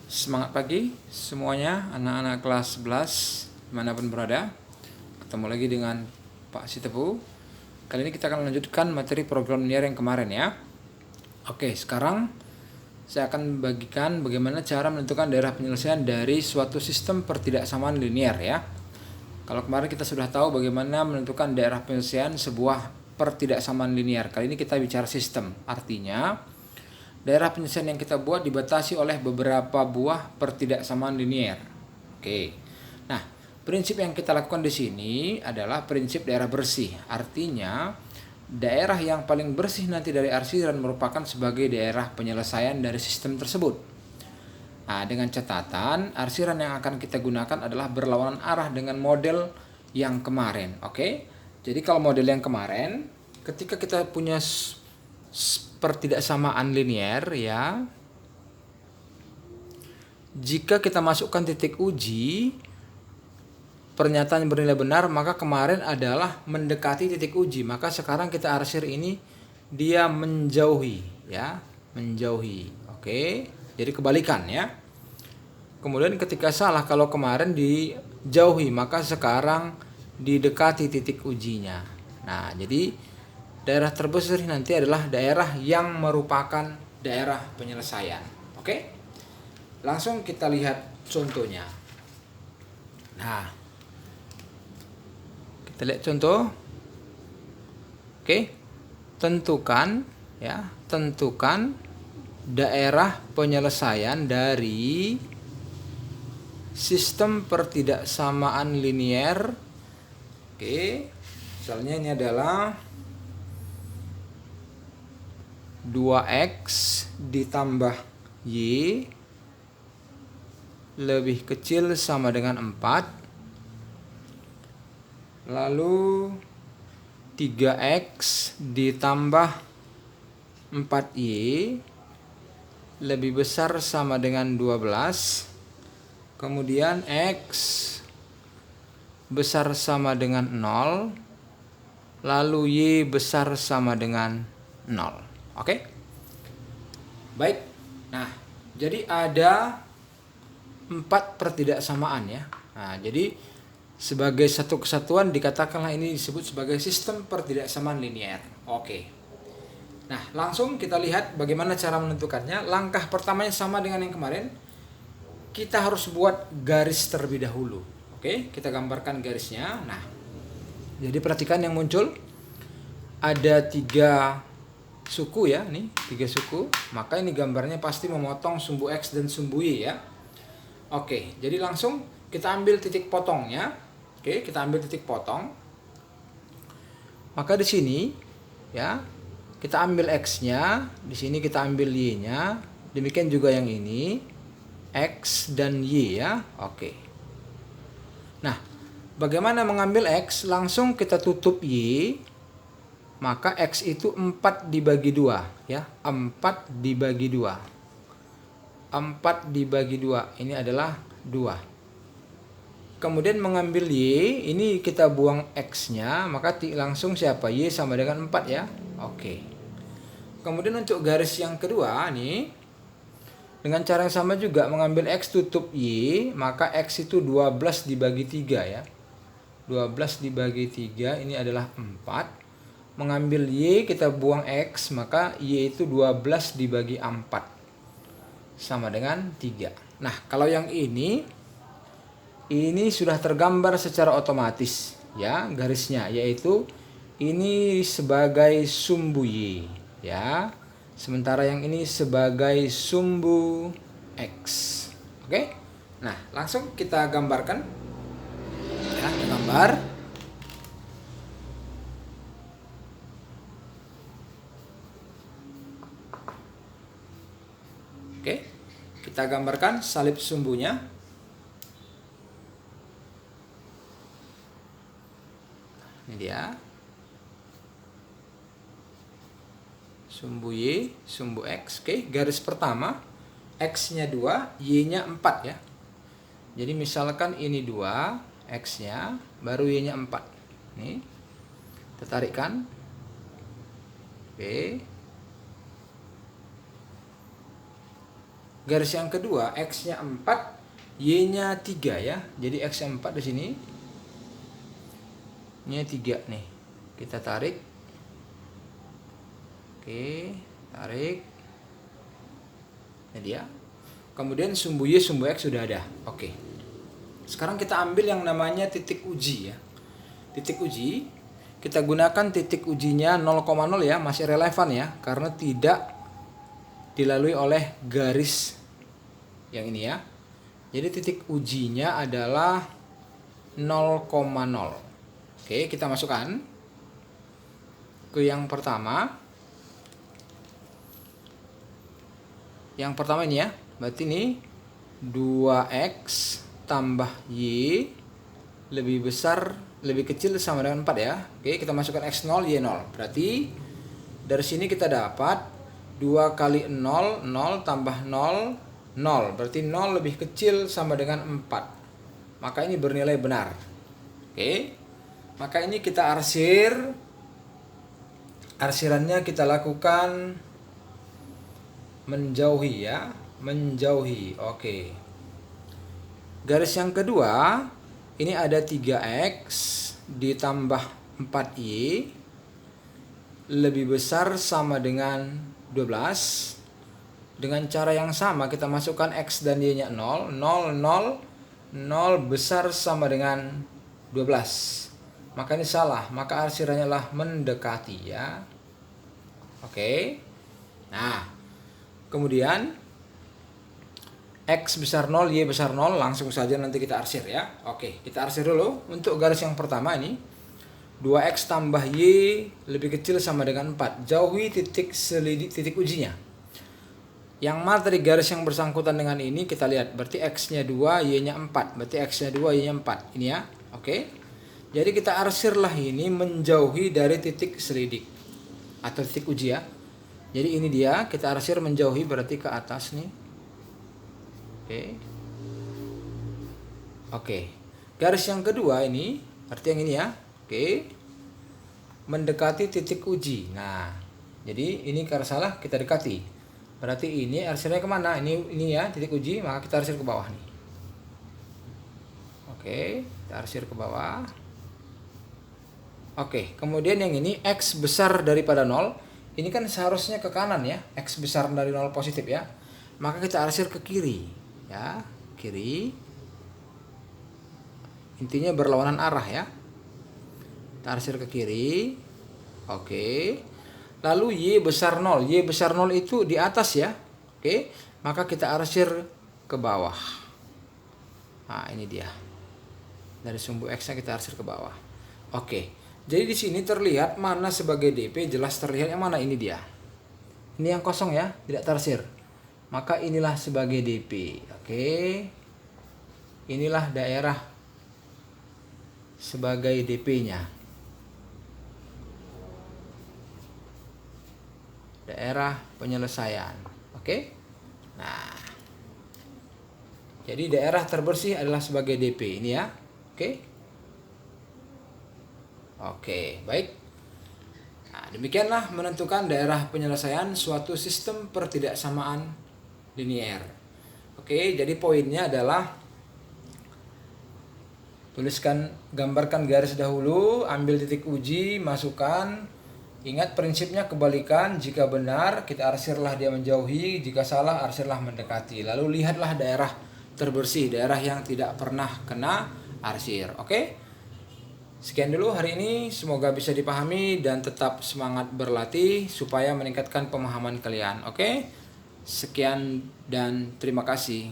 Semangat pagi semuanya, anak-anak kelas 11 dimanapun berada. Ketemu lagi dengan Pak Sitepu. Kali ini kita akan melanjutkan materi program linear yang kemarin ya. Oke, sekarang saya akan bagikan bagaimana cara menentukan daerah penyelesaian dari suatu sistem pertidaksamaan linear ya. Kalau kemarin kita sudah tahu bagaimana menentukan daerah penyelesaian sebuah pertidaksamaan linear. Kali ini kita bicara sistem. Artinya daerah penyelesaian yang kita buat dibatasi oleh beberapa buah pertidaksamaan linear. Oke. Nah, prinsip yang kita lakukan di sini adalah prinsip daerah bersih. Artinya, daerah yang paling bersih nanti dari arsiran merupakan sebagai daerah penyelesaian dari sistem tersebut. Nah, dengan catatan, arsiran yang akan kita gunakan adalah berlawanan arah dengan model yang kemarin. Oke. Jadi kalau model yang kemarin, ketika kita punya pertidaksamaan linear ya, jika kita masukkan titik uji pernyataan yang bernilai benar, maka kemarin adalah mendekati titik uji, maka sekarang kita arsir ini dia menjauhi ya, menjauhi. Oke, jadi kebalikan ya. Kemudian ketika salah, kalau kemarin dijauhi maka sekarang didekati titik ujinya. Nah, jadi daerah terbesar nanti adalah daerah yang merupakan daerah penyelesaian. Oke? Langsung kita lihat contohnya. Nah, kita lihat contoh. Oke? Tentukan ya, tentukan daerah penyelesaian dari sistem pertidaksamaan linear. Oke, misalnya ini adalah 2x ditambah y lebih kecil sama dengan 4. Lalu 3x ditambah 4y lebih besar sama dengan 12. Kemudian x besar sama dengan 0. Lalu y besar sama dengan 0. Oke? Baik. Nah, jadi ada 4 pertidaksamaan ya. Nah, jadi sebagai satu kesatuan dikatakanlah ini disebut sebagai sistem pertidaksamaan linear. Oke. Nah, langsung kita lihat bagaimana cara menentukannya. Langkah pertamanya sama dengan yang kemarin. Kita harus buat garis terlebih dahulu. Oke, kita gambarkan garisnya. Nah, jadi perhatikan yang muncul. Ada 3 suku ya, nih 3 suku. Maka ini gambarnya pasti memotong sumbu X dan sumbu Y ya. Oke, jadi langsung kita ambil titik potongnya. Oke, kita ambil titik potong. Maka di sini ya, kita ambil X-nya, di sini kita ambil Y-nya. Demikian juga yang ini. X dan Y ya. Oke. Nah, bagaimana mengambil X? Langsung kita tutup Y. Maka X itu 4 dibagi 2 ya. 4 dibagi 2. 4 dibagi 2 ini adalah 2. Kemudian mengambil Y, ini kita buang X-nya, maka langsung siapa? Y sama dengan 4 ya. Oke. Kemudian untuk garis yang kedua nih, dengan cara yang sama juga mengambil X tutup Y, maka X itu 12 dibagi 3 ya. 12 dibagi 3 ini adalah 4. Mengambil Y, kita buang X, maka Y itu 12 dibagi 4. Sama dengan 3. Nah, kalau yang ini sudah tergambar secara otomatis ya garisnya, yaitu ini sebagai sumbu Y ya. Sementara yang ini sebagai sumbu X. Oke? Nah, langsung kita gambarkan. Ya, kita gambar. Oke. Kita gambarkan salib sumbunya. Ini dia. Sumbu Y, sumbu X. Oke, garis pertama X-nya 2, Y-nya 4 ya. Jadi misalkan ini 2, X-nya, baru Y-nya 4. Nih. Kita tarikkan. Oke. Garis yang kedua, X-nya 4, Y-nya 3 ya. Jadi X-nya 4 di sini. Y-nya 3 nih. Kita tarik. Oke, tarik. Ini dia. Kemudian sumbu Y, sumbu X sudah ada. Oke. Sekarang kita ambil yang namanya titik uji ya. Titik uji, kita gunakan titik ujinya 0,0 ya, masih relevan ya, karena tidak dilalui oleh garis yang ini ya. Jadi titik ujinya adalah 0,0. Oke, kita masukkan ke yang pertama. Yang pertama ini ya, berarti ini 2X tambah Y lebih besar, lebih kecil sama dengan 4 ya. Oke, kita masukkan X0, Y0. Berarti dari sini kita dapat 2 kali 0, 0 tambah 0, 0. Berarti 0 lebih kecil sama dengan 4. Maka ini bernilai benar. Oke. Maka ini kita arsir. Arsirannya kita lakukan menjauhi ya. Menjauhi. Oke. Garis yang kedua, ini ada 3X ditambah 4Y lebih besar sama dengan 12. Dengan cara yang sama kita masukkan X dan Y nya 0, 0, 0, 0 besar sama dengan 12. Maka ini salah, maka arsirannya lah mendekati ya. Oke. Nah, kemudian X besar 0, Y besar 0, langsung saja nanti kita arsir ya. Oke, kita arsir dulu. Untuk garis yang pertama ini 2X tambah Y lebih kecil sama dengan 4. Jauhi titik selidik, titik ujinya. Yang mana tadi garis yang bersangkutan dengan ini kita lihat. Berarti X-nya 2, Y-nya 4. Berarti X-nya 2, Y-nya 4. Ini ya. Oke. Jadi kita arsirlah ini menjauhi dari titik selidik. Atau titik uji ya. Jadi ini dia. Kita arsir menjauhi berarti ke atas nih. Oke. Oke. Garis yang kedua ini. Berarti yang ini ya. Oke. Mendekati titik uji. Nah, jadi ini karena salah kita dekati. Berarti ini arsirnya kemana? Ini ya titik uji, maka kita arsir ke bawah nih. Oke, kita arsir ke bawah. Oke, kemudian yang ini X besar daripada 0. Ini kan seharusnya ke kanan ya. X besar dari 0 positif ya. Maka kita arsir ke kiri. Ya, kiri. Intinya berlawanan arah ya. Kita arsir ke kiri. Oke. Lalu Y besar 0. Y besar 0 itu di atas ya. Oke. Maka kita arsir ke bawah. Nah, ini dia. Dari sumbu X-nya kita arsir ke bawah. Oke. Jadi di sini terlihat mana sebagai DP, jelas terlihat yang mana ini dia. Ini yang kosong ya, tidak tersir. Maka inilah sebagai DP. Oke. Inilah daerah sebagai DP-nya. Daerah penyelesaian. Oke. Nah. Jadi daerah terbersih adalah sebagai DP ini ya. Oke. Oke, baik. Nah, demikianlah menentukan daerah penyelesaian suatu sistem pertidaksamaan linier. Oke, jadi poinnya adalah tuliskan, gambarkan garis dahulu, ambil titik uji, masukkan. Ingat prinsipnya kebalikan, jika benar kita arsirlah dia menjauhi, jika salah arsirlah mendekati. Lalu lihatlah daerah terbersih, daerah yang tidak pernah kena arsir. Oke? Sekian dulu hari ini, semoga bisa dipahami dan tetap semangat berlatih supaya meningkatkan pemahaman kalian. Oke? Sekian dan terima kasih.